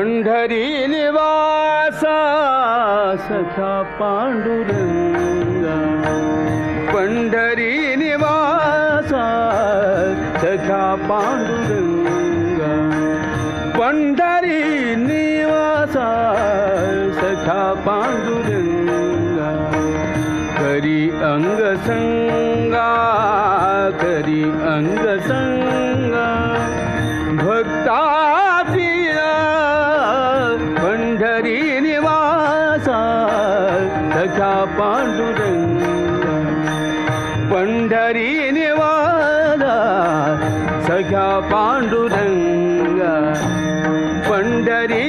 पंढरी निवासा सखा पांडुरंगा, पंढरी निवासा सखा पांडुरंगा, पंढरी निवासा सखा पांडुरंगा, करी अंग संगा, करी अंग संगा, भक्ताची पंढरी निवासा सखा पांडुरंगा, पंढरी निवासा सखा पांडुरंगा, पंढरी